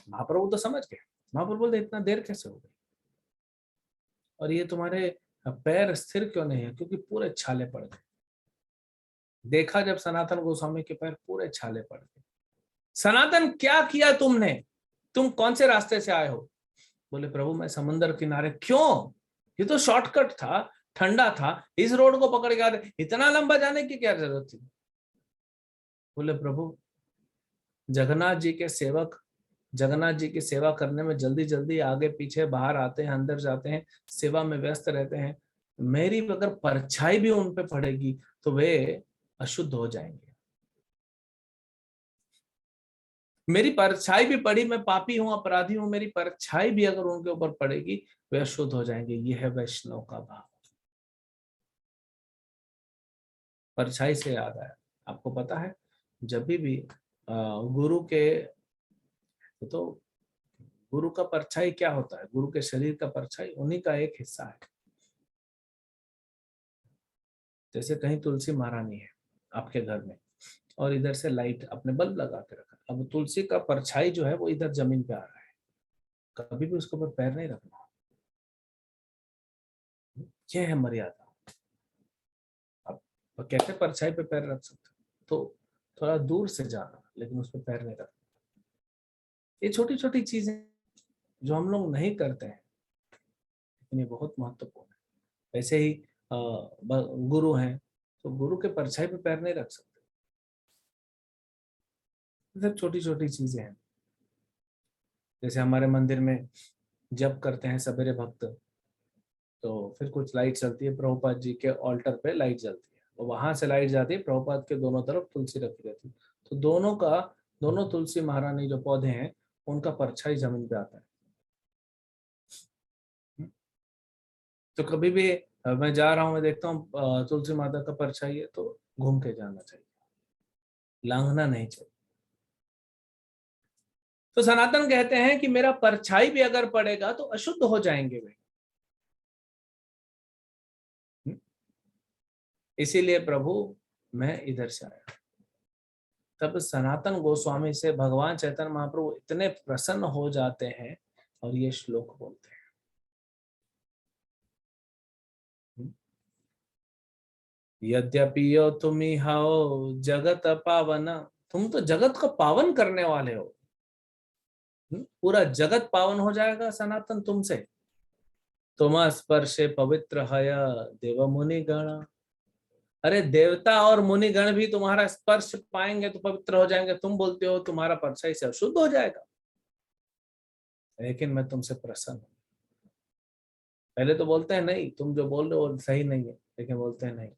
महाप्रभु तो समझ गए। महाप्रभु बोलते इतना देर कैसे हो गई, और ये तुम्हारे पैर स्थिर क्यों नहीं है? क्योंकि पूरे छाले पड़ गए। देखा जब सनातन गोस्वामी के पैर पूरे छाले पड़ गए। सनातन क्या किया तुमने? तुम कौन से रास्ते से आए हो? बोले प्रभु मैं समुद्र किनारे। क्यों? ये तो शॉर्टकट था, ठंडा था, इस रोड को पकड़ के आते, इतना लंबा जाने की क्या जरूरत थी? बोले प्रभु जगन्नाथ जी के सेवक जगन्नाथ जी की सेवा करने में जल्दी जल्दी आगे पीछे बाहर आते हैं, अंदर जाते हैं, सेवा में व्यस्त रहते हैं। मेरी अगर परछाई भी उन पे पड़ेगी तो वे अशुद्ध हो जाएंगे। मेरी परछाई भी पड़ी, मैं पापी हूं, अपराधी हूं, मेरी परछाई भी अगर उनके ऊपर पड़ेगी वे अशुद्ध हो जाएंगे। ये है वैष्णव का भाव। परछाई से याद आया, आपको पता है जब भी गुरु के, तो गुरु का परछाई क्या होता है? गुरु के शरीर का परछाई उन्हीं का एक हिस्सा है। जैसे कहीं तुलसी महारानी है आपके घर में, और इधर से लाइट आपने बल्ब लगा के रखा, अब तुलसी का परछाई जो है वो इधर जमीन पे आ रहा है, कभी भी उसके ऊपर पैर नहीं रखना। यह है मर्यादा। आप कैसे परछाई पे पैर रख सकते हो? तो थोड़ा दूर से जाना, लेकिन उस पर पैर नहीं रखना। ये छोटी छोटी चीजें जो हम लोग नहीं करते हैं, लेकिन ये बहुत महत्वपूर्ण है। वैसे ही गुरु हैं, तो गुरु के परछाई पे पैर नहीं रख सकते। सब छोटी छोटी चीजें हैं। जैसे हमारे मंदिर में जप करते हैं सवेरे भक्त, तो फिर कुछ लाइट चलती है, प्रभुपाद जी के ऑल्टर पे लाइट जलती है, और वहां से लाइट जाती है, प्रभुपाद के दोनों तरफ तुलसी रखी रहती है, तो दोनों तुलसी महारानी जो पौधे हैं उनका परछाई जमीन पे आता है। तो कभी भी मैं जा रहा हूँ, मैं देखता हूँ तुलसी माता का परछाई है, तो घूम के जाना चाहिए, लांघना नहीं चाहिए। तो सनातन कहते हैं कि मेरा परछाई भी अगर पड़ेगा तो अशुद्ध हो जाएंगे वे। इसीलिए प्रभु मैं इधर से आया। तब सनातन गोस्वामी से भगवान चैतन्य महाप्रभु इतने प्रसन्न हो जाते हैं और ये श्लोक बोलते हैं, यद्यपि यो तुम ही हो जगत पावन। तुम तो जगत को पावन करने वाले हो। पूरा जगत पावन हो जाएगा सनातन तुमसे। तुम स्पर्शे पवित्र हय देव मुनि गण। अरे देवता और मुनि गण भी तुम्हारा स्पर्श पाएंगे तो पवित्र हो जाएंगे। तुम बोलते हो तुम्हारा परछाई से अशुद्ध हो जाएगा, लेकिन मैं तुमसे प्रसन्न हूं। पहले तो बोलते हैं नहीं, तुम जो बोल रहे हो सही नहीं है, लेकिन बोलते हैं नहीं,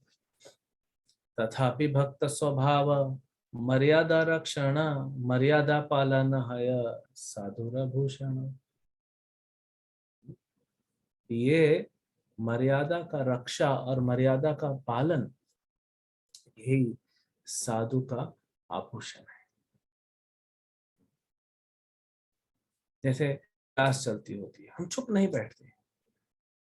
तथापि भक्त स्वभाव मर्यादा रक्षण मर्यादा पालन हय साधुर भूषण। ये मर्यादा का रक्षा और मर्यादा का पालन, यही साधु का आभूषण है। जैसे क्लास चलती होती है, हम चुप नहीं बैठते,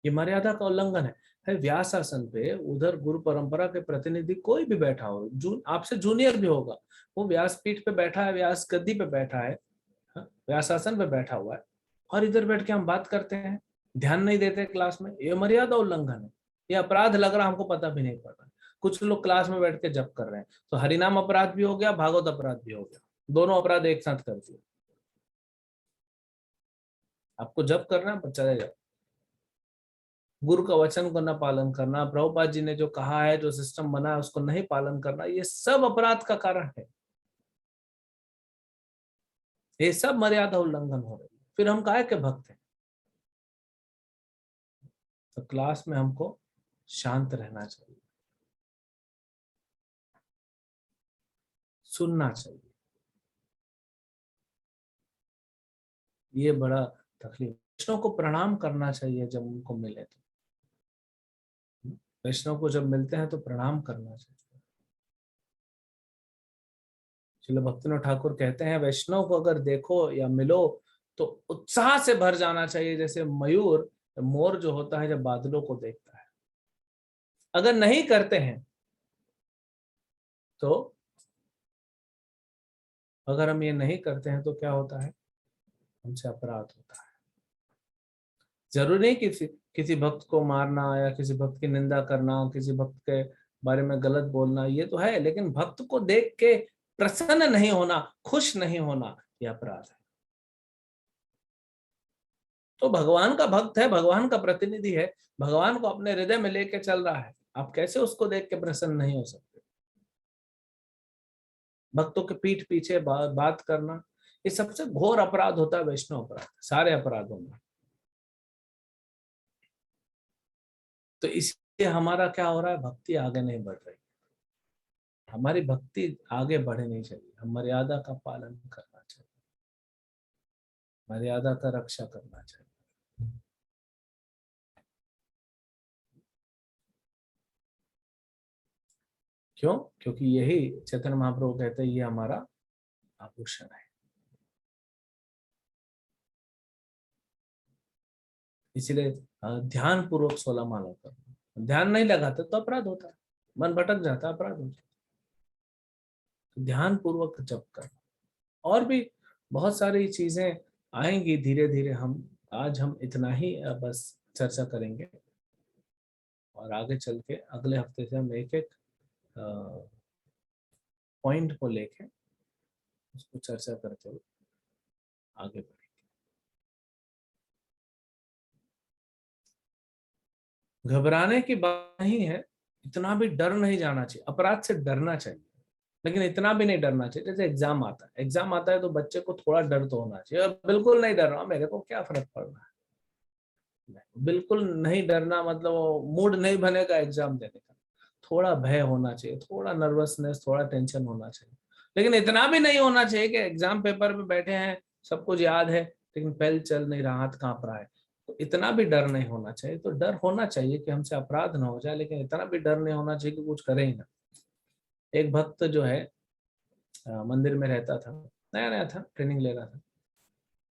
ये मर्यादा का उल्लंघन है। व्यास आसन पे उधर गुरु परंपरा के प्रतिनिधि कोई भी बैठा हो, आपसे जूनियर भी होगा, वो व्यास पीठ पे बैठा है, व्यास गद्दी पे बैठा है, व्यास आसन पे बैठा हुआ है, और इधर बैठ के हम बात करते हैं, ध्यान नहीं देते क्लास में। ये मर्यादा उल्लंघन है, ये अपराध लग रहा, हमको पता भी नहीं पड़ रहा। कुछ लोग क्लास में बैठ के जप कर रहे हैं, तो हरिनाम अपराध भी हो गया, भागवत अपराध भी हो गया, दोनों अपराध एक साथ कर दिए। आपको जप करना है, चले जाओ। गुरु का वचन को न पालन करना, प्रभुपाद जी ने जो कहा है, जो सिस्टम बना है उसको नहीं पालन करना, ये सब अपराध का कारण है। ये सब मर्यादा उल्लंघन हो रही है। फिर हम काहे के भक्त हैं? तो क्लास में हमको शांत रहना चाहिए। सुनना चाहिए। ये बड़ा तकलीफ। वैष्णव को प्रणाम करना चाहिए जब उनको मिले तो। वैष्णव को जब मिलते हैं तो प्रणाम करना चाहिए। श्रील भक्तिनाथ ठाकुर कहते हैं वैष्णव को अगर देखो या मिलो तो उत्साह से भर जाना चाहिए, जैसे मयूर, मोर जो होता है जब बादलों को देखता है। अगर नहीं करते हैं तो, अगर हम ये नहीं करते हैं तो क्या होता है, हमसे अपराध होता है। जरूरी नहीं किसी भक्त को मारना या किसी भक्त की निंदा करना, किसी भक्त के बारे में गलत बोलना, ये तो है, लेकिन भक्त को देख के प्रसन्न नहीं होना, खुश नहीं होना, यह अपराध है। तो भगवान का भक्त है, भगवान का प्रतिनिधि है, भगवान को अपने हृदय में लेके चल रहा है, आप कैसे उसको देख के प्रसन्न नहीं हो सकते। भक्तों के पीठ पीछे बात करना, ये सबसे घोर अपराध होता है, वैष्णव अपराध सारे अपराधों में। तो इसलिए हमारा क्या हो रहा है, भक्ति आगे नहीं बढ़ रही। हमारी भक्ति आगे बढ़े नहीं चाहिए, हम मर्यादा का पालन करना चाहिए, मर्यादा का रक्षा करना चाहिए। क्यों? क्योंकि यही चैतन्य महाप्रभु कहते हैं ये हमारा आभूषण है। इसलिए ध्यान पूर्वक 16 माला करना। ध्यान नहीं लगाते तो अपराध होता है, मन भटक जाता है, अपराध होता है। तो ध्यान पूर्वक जप करना। और भी बहुत सारी चीजें आएंगी धीरे धीरे। हम इतना ही बस चर्चा करेंगे, और आगे चल के अगले हफ्ते से हम एक एक पॉइंट को लेके उसको चर्चा करते हुए आगे बढ़ेंगे। घबराने की बात नहीं है, इतना भी डर नहीं जाना चाहिए। अपराध से डरना चाहिए, लेकिन इतना भी नहीं डरना चाहिए। जैसे एग्जाम आता है तो बच्चे को थोड़ा डर तो होना चाहिए। और बिल्कुल नहीं डर रहा, मेरे को क्या फर्क पड़ रहा है, बिल्कुल नहीं डरना मतलब वो मूड नहीं बनेगा एग्जाम देने का। थोड़ा भय होना चाहिए, थोड़ा नर्वसनेस, थोड़ा टेंशन होना चाहिए, लेकिन इतना भी नहीं होना चाहिए कि एग्जाम पेपर पे बैठे हैं, सब कुछ याद है, लेकिन पेन चल नहीं रहा, हाथ कांप रहा है। तो इतना भी डर नहीं होना चाहिए। तो डर होना चाहिए कि हमसे अपराध ना हो जाए, लेकिन इतना भी डर नहीं होना चाहिए कि कुछ करे ही ना। एक भक्त जो है मंदिर में रहता था, नया नया था, ट्रेनिंग ले रहा था।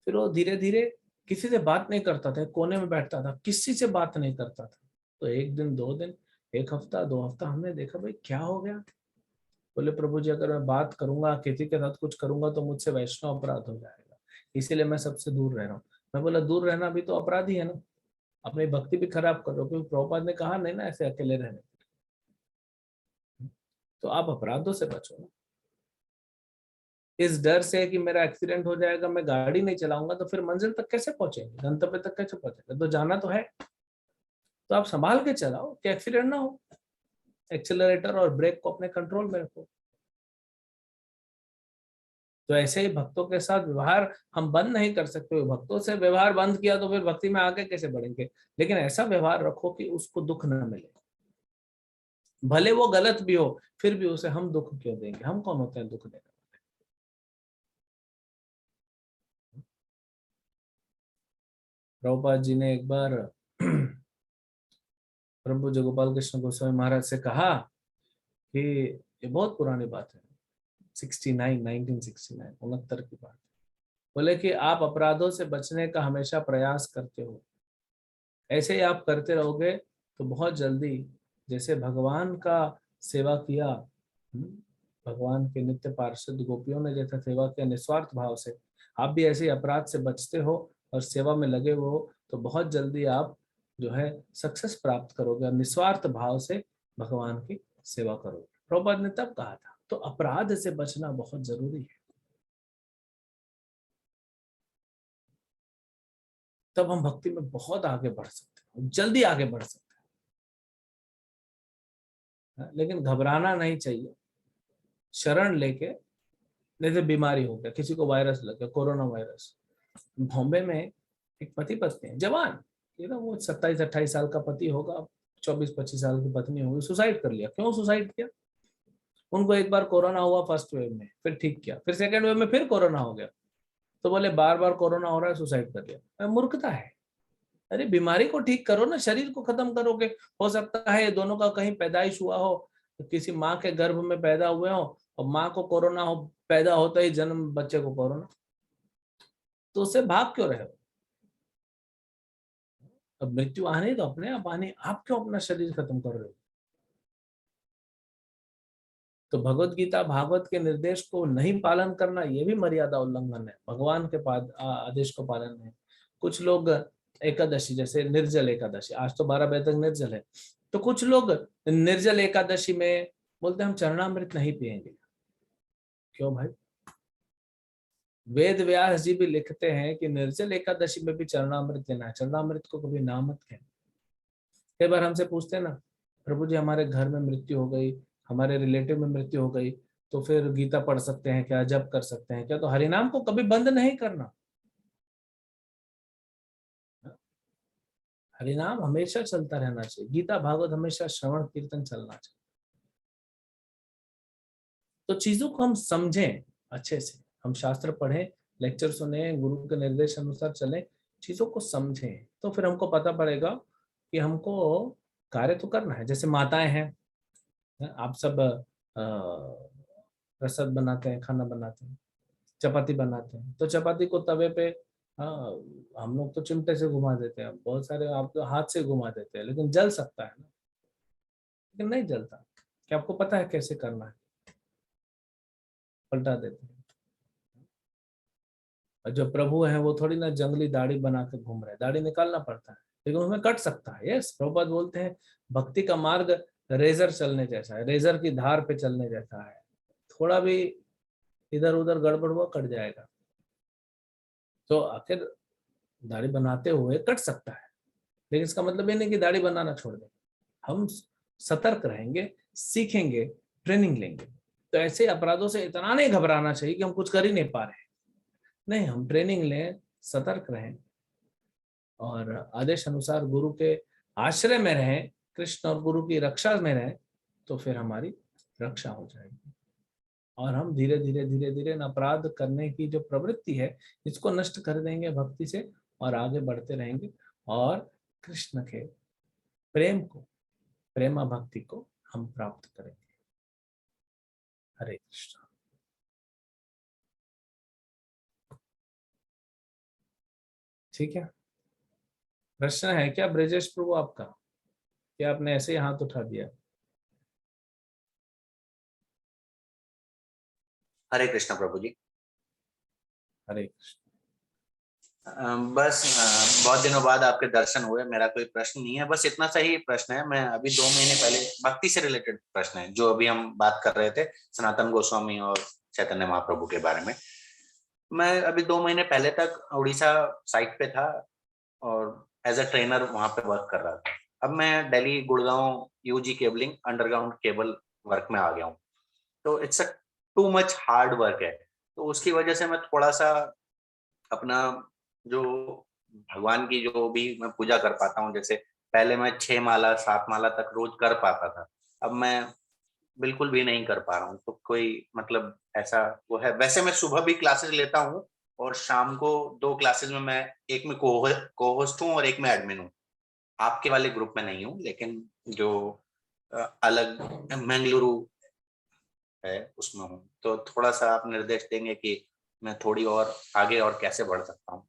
फिर वो धीरे धीरे किसी से बात नहीं करता था, कोने में बैठता था, किसी से बात नहीं करता था। तो एक दिन, 2 दिन, एक हफ्ता, 2 हफ्ता, हमने देखा भाई क्या हो गया। बोले प्रभु जी अगर मैं बात करूंगा, किसी के साथ कुछ करूंगा तो मुझसे वैष्णव अपराध हो जाएगा, इसीलिए मैं सबसे दूर रह रहा हूँ। मैं बोला दूर रहना भी तो अपराध ही है ना, अपनी भक्ति भी खराब कर रहे हो, क्योंकि प्रभुपाद ने कहा नहीं ना ऐसे अकेले रहने। तो आप अपराधों से बचो ना। इस डर से कि मेरा एक्सीडेंट हो जाएगा, मैं गाड़ी नहीं चलाऊंगा, तो फिर मंजिल तक कैसे पहुंचेंगे, गंतव्य तक कैसे पहुंचेंगे? तो जाना तो है, तो आप संभाल के चलाओ कि एक्सीडेंट ना हो। एक्सेलरेटर और ब्रेक को अपने कंट्रोल में रखो। तो ऐसे ही भक्तों के साथ व्यवहार हम बंद नहीं कर सकते। भक्तों से व्यवहार बंद किया तो फिर भक्ति में आगे कैसे बढ़ेंगे? लेकिन ऐसा व्यवहार रखो कि उसको दुख न मिले, भले वो गलत भी हो, फिर भी उसे हम दुख क्यों देंगे? हम कौन होते हैं दुख देने? प्रभुपाद जी ने एक बार प्रभु जगोपाल कृष्ण गोस्वामी महाराज से कहा कि ये बहुत पुरानी बात है, 1969 69 की बात। बोले कि आप अपराधों से बचने का हमेशा प्रयास करते हो, ऐसे ही आप करते रहोगे तो बहुत जल्दी, जैसे भगवान का सेवा किया, भगवान के नित्य पार्षद गोपियों ने जैसा सेवा किया निस्वार्थ भाव से, आप भी ऐसे ही अपराध से बचते हो और सेवा में लगे हुए हो, तो बहुत जल्दी आप जो है सक्सेस प्राप्त करोगे और निस्वार्थ भाव से भगवान की सेवा करोगे। प्रभुपाद ने तब कहा था। तो अपराध से बचना बहुत जरूरी है, तब हम भक्ति में बहुत आगे बढ़ सकते हैं, जल्दी आगे बढ़ सकते हैं। लेकिन घबराना नहीं चाहिए, शरण लेके। जैसे बीमारी हो गया, किसी को वायरस लग गया, कोरोना वायरस। बॉम्बे में एक पति पत्नी है, जवान, वो 27 28 साल का पति होगा, 24 25 साल की पत्नी होगी, सुसाइड कर लिया। क्यों सुसाइड किया? उनको एक बार कोरोना हुआ फर्स्ट वेव में, फिर ठीक किया, फिर सेकेंड वेव में फिर कोरोना हो गया, तो बोले बार बार कोरोना हो रहा है, सुसाइड कर लिया। मूर्खता है। अरे बीमारी को ठीक करो ना, शरीर को खत्म करोगे। हो सकता है ये दोनों का कहीं पैदाइश हुआ हो, किसी माँ के गर्भ में पैदा हुए हो और माँ को कोरोना हो, पैदा होता ही जन्म बच्चे को कोरोना, तो उससे भाग क्यों रहे हो? अब मृत्यु आनी तो अपने आप आनी, आप क्यों अपना शरीर खत्म कर रहे हो? तो भगवत गीता भागवत के निर्देश को नहीं पालन करना, ये भी मर्यादा उल्लंघन है, भगवान के आदेश को पालन है। कुछ लोग एकादशी, जैसे निर्जल एकादशी, आज तो 12 बजे तक निर्जल है, तो कुछ लोग निर्जल एकादशी में बोलते हम चरणामृत नहीं पिएंगे। क्यों भाई? वेद व्यास जी भी लिखते हैं कि निर्जल एकादशी में भी चरणामृत लेना है, चरणामृत को कभी ना मत कहना। कई बार हमसे पूछते हैं ना, प्रभु जी हमारे घर में मृत्यु हो गई, हमारे रिलेटिव में मृत्यु हो गई, तो फिर गीता पढ़ सकते हैं क्या, जप कर सकते हैं क्या? तो हरिनाम को कभी बंद नहीं करना, हरिनाम हमेशा चलता रहना चाहिए, गीता भागवत हमेशा श्रवण कीर्तन चलना चाहिए। तो चीजों को हम समझें अच्छे से, हम शास्त्र पढ़ें, लेक्चर सुने, गुरु के निर्देश अनुसार चलें, चीजों को समझें, तो फिर हमको पता पड़ेगा कि हमको कार्य तो करना है। जैसे माताएं हैं, आप सब प्रसाद बनाते हैं, खाना बनाते हैं, चपाती बनाते हैं, तो चपाती को तवे पे, हाँ, हम लोग तो चिमटे से घुमा देते हैं, बहुत सारे आप तो हाथ से घुमा देते हैं, लेकिन जल सकता है ना, लेकिन नहीं जलता। क्या आपको पता है कैसे करना है? पलटा देते हैं। और जो प्रभु है वो थोड़ी ना जंगली दाढ़ी बना के घूम रहे हैं, दाढ़ी निकालना पड़ता है, लेकिन उसमें कट सकता है। यस, प्रभुपाद बोलते हैं भक्ति का मार्ग रेजर चलने जैसा है, रेजर की धार पे चलने जैसा है, थोड़ा भी इधर उधर गड़बड़ हुआ कट जाएगा। तो आखिर दाढ़ी बनाते हुए कट सकता है, लेकिन इसका मतलब ये नहीं कि दाढ़ी बनाना छोड़ दें। हम सतर्क रहेंगे, सीखेंगे, ट्रेनिंग लेंगे। तो ऐसे अपराधों से इतना नहीं घबराना चाहिए कि हम कुछ कर ही नहीं पा रहे। नहीं, हम ट्रेनिंग लें, सतर्क रहें और आदेश अनुसार गुरु के आश्रय में रहें, कृष्ण और गुरु की रक्षा में रहें, तो फिर हमारी रक्षा हो जाएगी और हम धीरे धीरे धीरे धीरे अपराध करने की जो प्रवृत्ति है इसको नष्ट कर देंगे भक्ति से, और आगे बढ़ते रहेंगे और कृष्ण के प्रेम को, प्रेमा भक्ति को हम प्राप्त करेंगे। हरे कृष्ण। ठीक है, प्रश्न है क्या ब्रजेश प्रभु आपका? क्या आपने ऐसे ही हाथ उठा दिया? हरे कृष्ण प्रभु जी। हरे कृष्ण। बस बहुत दिनों बाद आपके दर्शन हुए। मेरा कोई प्रश्न नहीं है, बस इतना सा ही प्रश्न है। मैं अभी 2 महीने पहले, भक्ति से रिलेटेड प्रश्न है जो अभी हम बात कर रहे थे सनातन गोस्वामी और चैतन्य महाप्रभु के बारे में। मैं अभी 2 महीने पहले तक उड़ीसा साइट पे था और एज अ ट्रेनर वहां पे वर्क कर रहा था। अब मैं Delhi Gurgaon UG cabling underground cable work में आ गया हूँ। तो it's a too much hard work है। तो उसकी वजह से मैं थोड़ा सा अपना जो भगवान की जो भी मैं पूजा कर पाता हूँ, जैसे पहले मैं 6 माला 7 माला तक रोज कर पाता था, अब मैं बिल्कुल भी नहीं कर पा रहा हूँ। तो कोई मतलब ऐसा वो है? वैसे मैं सुबह भी क्लासेस लेता हूँ और शाम को 2 क्लासेस में, मैं एक में को होस्ट हूँ और एक में एडमिन हूँ। आपके वाले ग्रुप में नहीं हूँ, लेकिन जो अलग मंगलुरु है उसमें हूँ। तो थोड़ा सा आप निर्देश देंगे कि मैं थोड़ी और आगे और कैसे बढ़ सकता हूँ?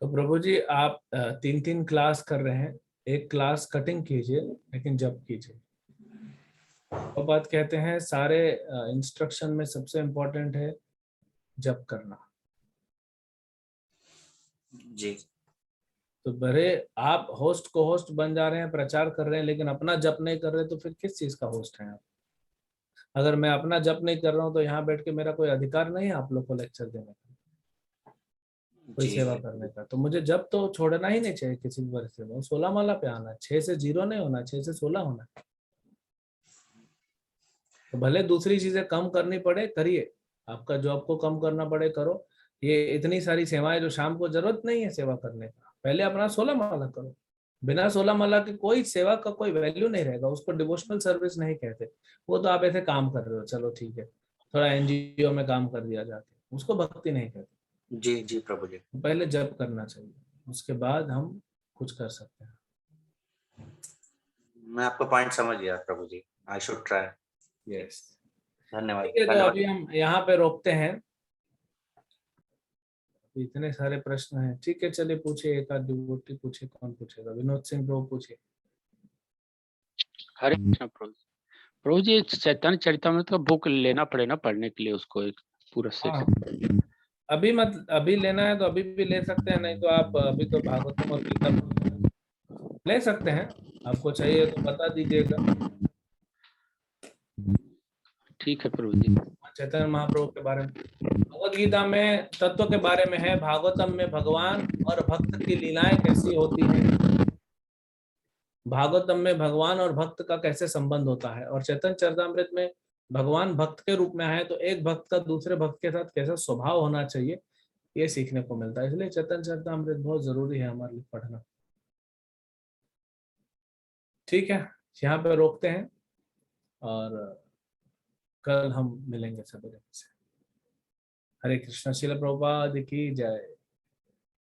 तो प्रभु जी आप 3-3 क्लास कर रहे हैं, एक क्लास कटिंग कीजिए लेकिन जब कीजिए। वो बात कहते हैं सारे इंस्ट्रक्शन में सबसे इम्पोर्टेंट है जप करना। जी। तो भले आप होस्ट को होस्ट बन जा रहे हैं, प्रचार कर रहे हैं, लेकिन अपना जप नहीं कर रहे, तो फिर किस चीज का होस्ट है आप? अगर मैं अपना जप नहीं कर रहा हूँ तो यहाँ बैठ के मेरा कोई अधिकार नहीं है आप लोग को लेक्चर देने का, कोई जी। सेवा करने का। तो मुझे जब तो छोड़ना ही नहीं चाहिए किसी भी परिस्थिति में। 16 माला पे आना है, 6 से 0 नहीं होना, 6 से 16 होना है। तो भले दूसरी चीजें कम करनी पड़े, करिए, आपका जॉब को कम करना पड़े, करो। ये इतनी सारी सेवाएं जो शाम को जरूरत नहीं है सेवा करने का, पहले अपना 16 माला करो। बिना सोलह मला की कोई सेवा का कोई वैल्यू नहीं रहेगा, उसको डिवोशनल सर्विस नहीं कहते। वो तो आप ऐसे काम कर रहे हो, चलो ठीक है, थोड़ा एनजीओ में काम कर दिया जाता है, उसको भक्ति नहीं कहते। जी जी प्रभु जी। पहले जप करना चाहिए, उसके बाद हम कुछ कर सकते हैं। मैं आपका पॉइंट समझ गया Prabhu ji. I should try. Yes. धन्यवाद ठीक है, तो धन्यवाद। अभी हम यहाँ पे रोकते हैं, इतने सारे प्रश्न हैं। ठीक है, चलिए पूछिए, एक आध डिवोटी पूछे, कौन पूछेगा? विनोद सिंह प्रभु पूछिए। हरे कृष्ण प्रभु। प्रभु जी चैतन्य चरितमृत का बुक लेना पड़े ना पढ़ने के लिए, उसको एक पूरा हाँ, सेट। अभी मत, अभी लेना है तो अभी भी ले सकते हैं, नहीं तो आप अभी तो भागवतम और गीता ले सकते हैं। आपको चाहिए तो बता दीजिएगा। ठीक है प्रभु जी। चैतन्य महाप्रभु के बारे में भगवद गीता में तत्व के बारे में है, भागवतम में भगवान और भक्त की लीलाएं कैसी होती हैं, भागवतम में भगवान और भक्त का कैसे संबंध होता है, और चैतन्य चरितमृत में भगवान भक्त के रूप में आए तो एक भक्त का दूसरे भक्त के साथ कैसा स्वभाव होना चाहिए, ये सीखने को मिलता है। इसलिए चैतन्य चरितमृत बहुत जरूरी है हमारे लिए पढ़ना। ठीक है, यहाँ पे रोकते हैं और कल हम मिलेंगे सवेरे से। हरे कृष्ण। श्रील प्रभुपाद की जय।